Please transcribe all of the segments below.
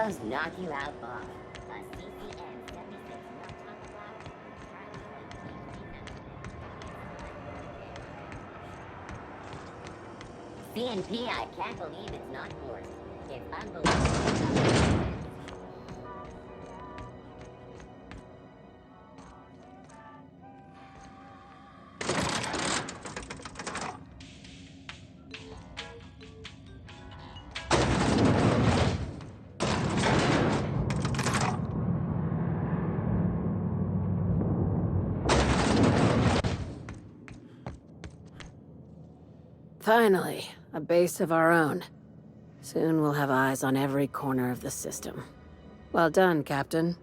those knock you out, boss? A CCM 76 not talk about? CNP, I can't believe it's not forced. It's unbelievable. Finally, a base of our own. Soon we'll have eyes on every corner of the system. Well done, Captain.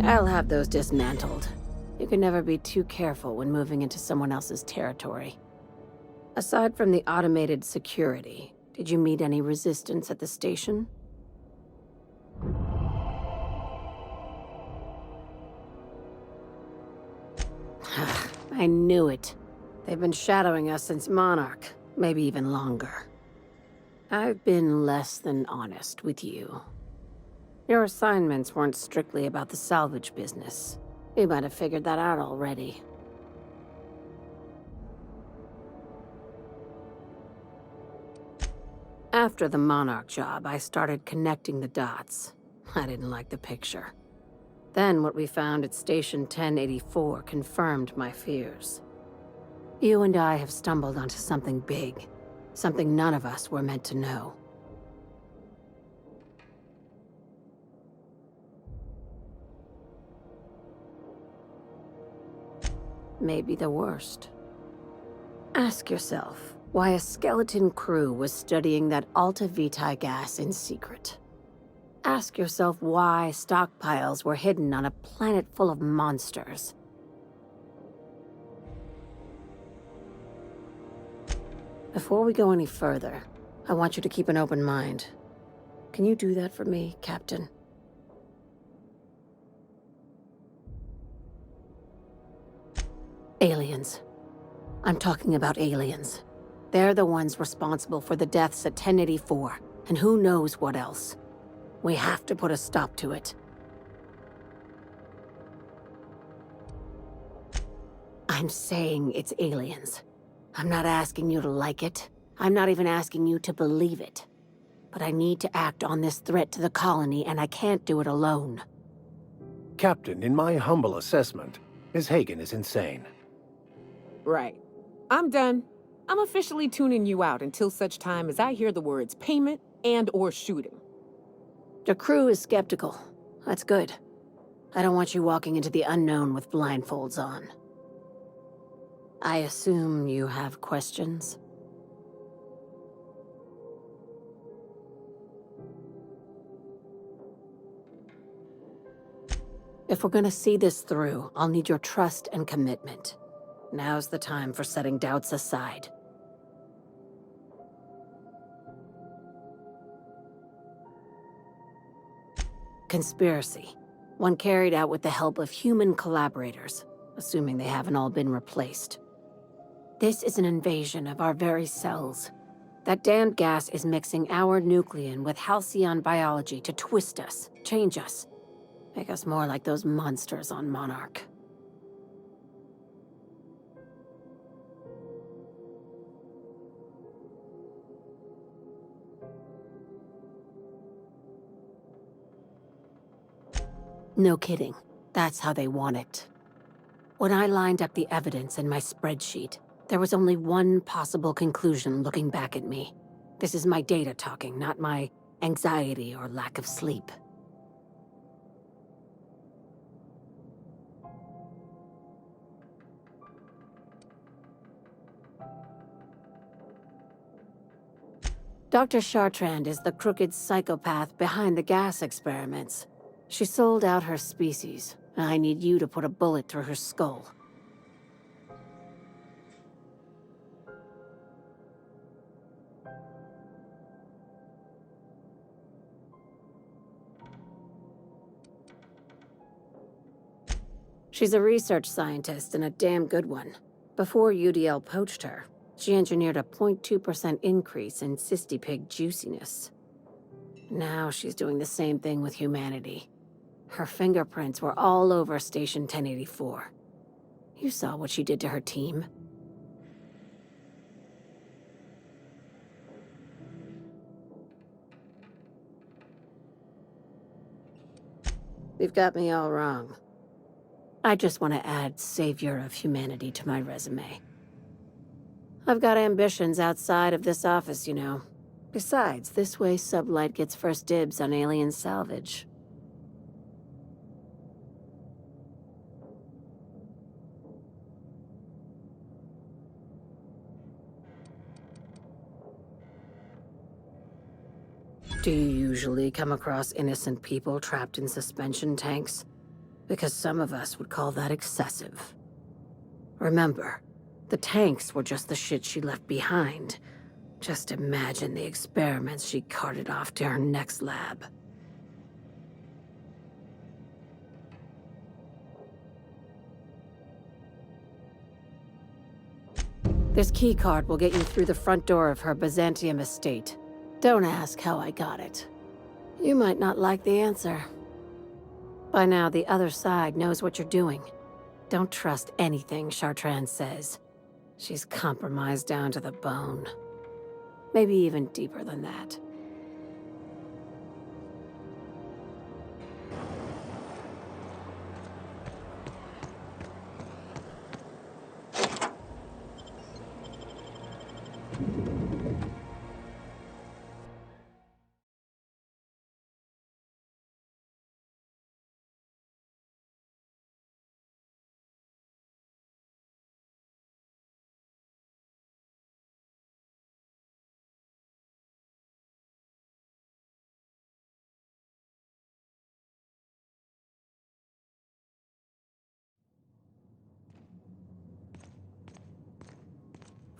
I'll have those dismantled. You can never be too careful when moving into someone else's territory. Aside from the automated security, did you meet any resistance at the station? I knew it. They've been shadowing us since Monarch, maybe even longer. I've been less than honest with you. Your assignments weren't strictly about the salvage business. You might have figured that out already. After the Monarch job, I started connecting the dots. I didn't like the picture. Then what we found at Station 1084 confirmed my fears. You and I have stumbled onto something big. Something none of us were meant to know. Maybe the worst. Ask yourself why a skeleton crew was studying that Alta Vitae gas in secret. Ask yourself why stockpiles were hidden on a planet full of monsters. Before we go any further, I want you to keep an open mind. Can you do that for me, Captain? Aliens. I'm talking about aliens. They're the ones responsible for the deaths at 1084, and who knows what else. We have to put a stop to it. I'm saying it's aliens. I'm not asking you to like it. I'm not even asking you to believe it. But I need to act on this threat to the colony, and I can't do it alone. Captain, in my humble assessment, Ms. Hagen is insane. Right. I'm done. I'm officially tuning you out until such time as I hear the words payment and/or shooting. The crew is skeptical. That's good. I don't want you walking into the unknown with blindfolds on. I assume you have questions? If we're gonna see this through, I'll need your trust and commitment. Now's the time for setting doubts aside. Conspiracy. One carried out with the help of human collaborators, assuming they haven't all been replaced. This is an invasion of our very cells. That damned gas is mixing our nucleon with halcyon biology to twist us, change us, make us more like those monsters on Monarch. No kidding. That's how they want it. When I lined up the evidence in my spreadsheet, there was only one possible conclusion looking back at me. This is my data talking, not my anxiety or lack of sleep. Dr. Chartrand is the crooked psychopath behind the gas experiments. She sold out her species, and I need you to put a bullet through her skull. She's a research scientist and a damn good one. Before UDL poached her, she engineered a 0.2% increase in cystipig juiciness. Now she's doing the same thing with humanity. Her fingerprints were all over Station 1084. You saw what she did to her team. You've got me all wrong. I just want to add Savior of Humanity to my resume. I've got ambitions outside of this office, you know. Besides, this way Sublight gets first dibs on alien salvage. Do you usually come across innocent people trapped in suspension tanks? Because some of us would call that excessive. Remember, the tanks were just the shit she left behind. Just imagine the experiments she carted off to her next lab. This keycard will get you through the front door of her Byzantium estate. Don't ask how I got it. You might not like the answer. By now, the other side knows what you're doing. Don't trust anything Chartrand says. She's compromised down to the bone. Maybe even deeper than that.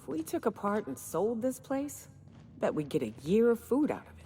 If we took apart and sold this place, bet we'd get a year of food out of it.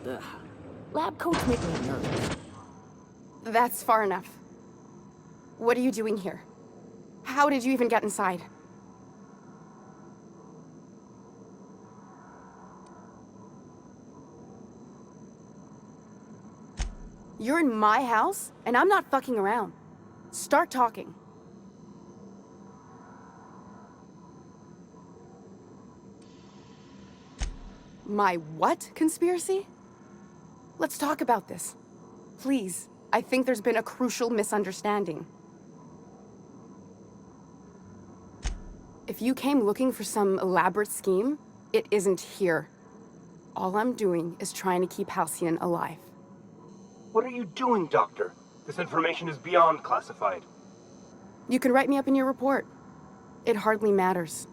Ugh. Lab coats make me nervous. That's far enough. What are you doing here? How did you even get inside? You're in my house, and I'm not fucking around. Start talking. My what conspiracy? Let's talk about this. Please, I think there's been a crucial misunderstanding. If you came looking for some elaborate scheme, it isn't here. All I'm doing is trying to keep Halcyon alive. What are you doing, Doctor? This information is beyond classified. You can write me up in your report. It hardly matters.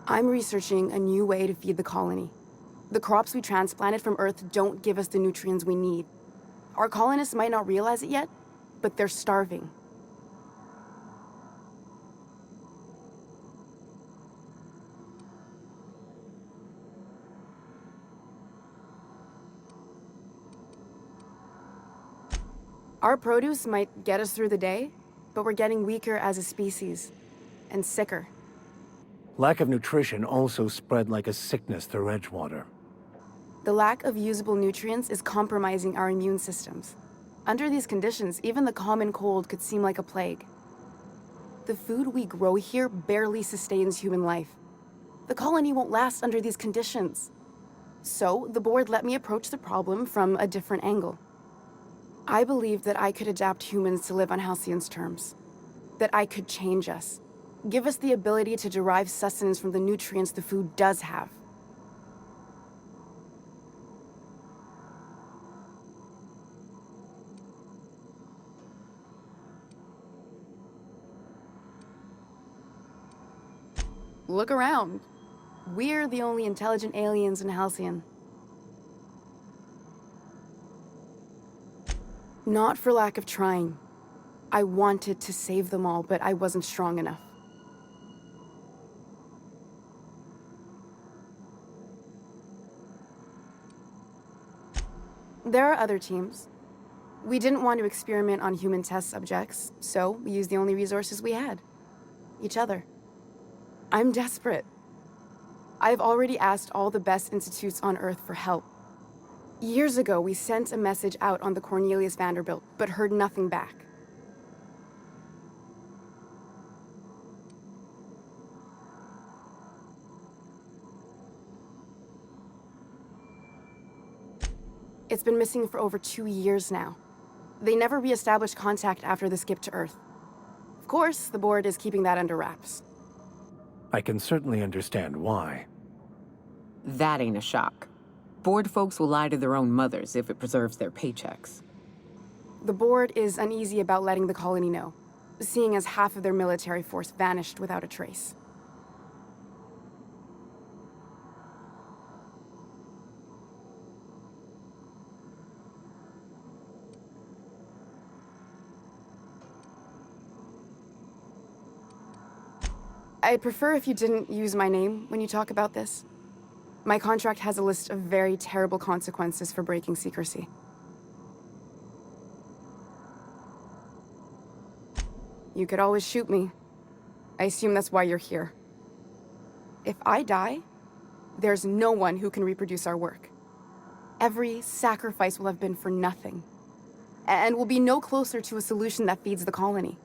I'm researching a new way to feed the colony. The crops we transplanted from Earth don't give us the nutrients we need. Our colonists might not realize it yet, but they're starving. Our produce might get us through the day, but we're getting weaker as a species, and sicker. Lack of nutrition also spread like a sickness through Edgewater. The lack of usable nutrients is compromising our immune systems. Under these conditions, even the common cold could seem like a plague. The food we grow here barely sustains human life. The colony won't last under these conditions. So, the board let me approach the problem from a different angle. I believed that I could adapt humans to live on Halcyon's terms. That I could change us. Give us the ability to derive sustenance from the nutrients the food does have. Look around. We're the only intelligent aliens in Halcyon. Not for lack of trying. I wanted to save them all, but I wasn't strong enough. There are other teams. We didn't want to experiment on human test subjects, so we used the only resources we had. Each other. I'm desperate. I've already asked all the best institutes on Earth for help. Years ago, we sent a message out on the Cornelius Vanderbilt, but heard nothing back. It's been missing for over 2 years now. They never re-established contact after the skip to Earth. Of course, the board is keeping that under wraps. I can certainly understand why. That ain't a shock. Board folks will lie to their own mothers if it preserves their paychecks. The board is uneasy about letting the colony know, seeing as half of their military force vanished without a trace. I'd prefer if you didn't use my name when you talk about this. My contract has a list of very terrible consequences for breaking secrecy. You could always shoot me. I assume that's why you're here. If I die, there's no one who can reproduce our work. Every sacrifice will have been for nothing. And we'll be no closer to a solution that feeds the colony.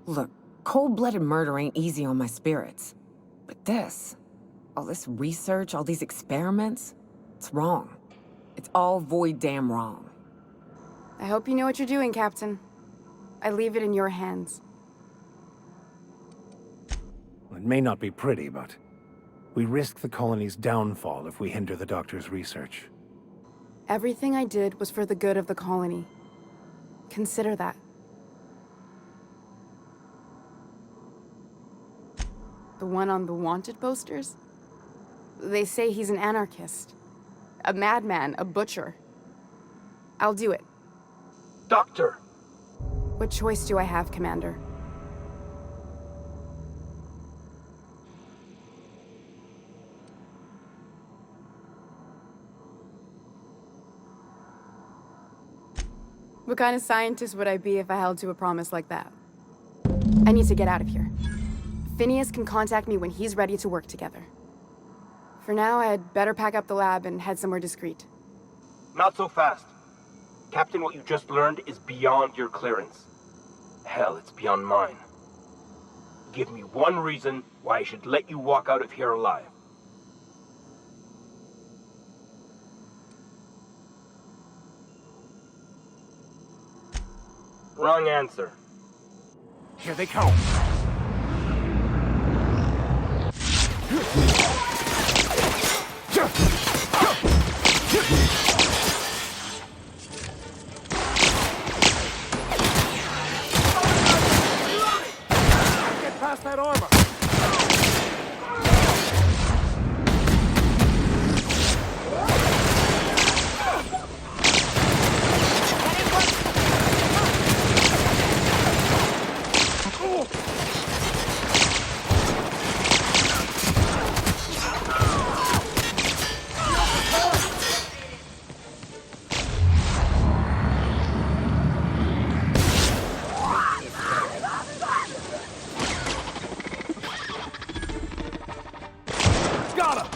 Look, cold-blooded murder ain't easy on my spirits. But this, all this research, all these experiments, it's wrong. It's all void damn wrong. I hope you know what you're doing, Captain. I leave it in your hands. It may not be pretty, but we risk the colony's downfall if we hinder the Doctor's research. Everything I did was for the good of the colony. Consider that. The one on the wanted posters? They say he's an anarchist. A madman, a butcher. I'll do it. Doctor! What choice do I have, Commander? What kind of scientist would I be if I held to a promise like that? I need to get out of here. Phineas can contact me when he's ready to work together. For now, I'd better pack up the lab and head somewhere discreet. Not so fast. Captain, what you just learned is beyond your clearance. Hell, it's beyond mine. give me one reason why I should let you walk out of here alive. Wrong answer. Here they come. Get past that armor. Got him!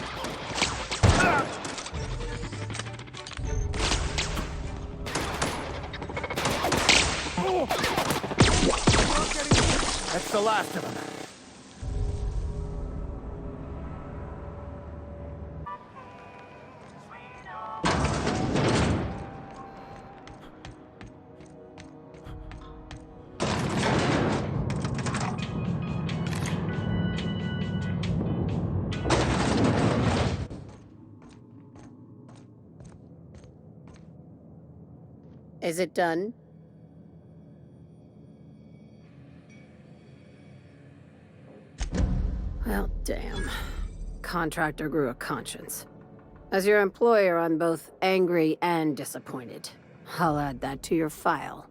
That's the last of them. Is it done? Well, damn. Contractor grew a conscience. As your employer, I'm both angry and disappointed. I'll add that to your file.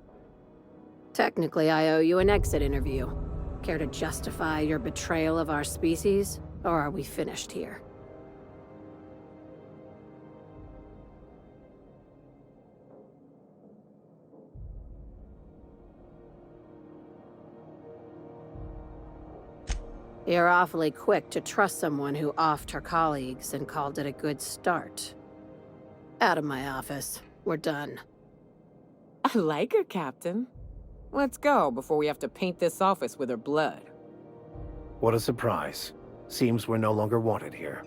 Technically, I owe you an exit interview. Care to justify your betrayal of our species, or are we finished here? You're awfully quick to trust someone who offed her colleagues and called it a good start. Out of my office. We're done. I like her, Captain. Let's go before we have to paint this office with her blood. What a surprise. Seems we're no longer wanted here.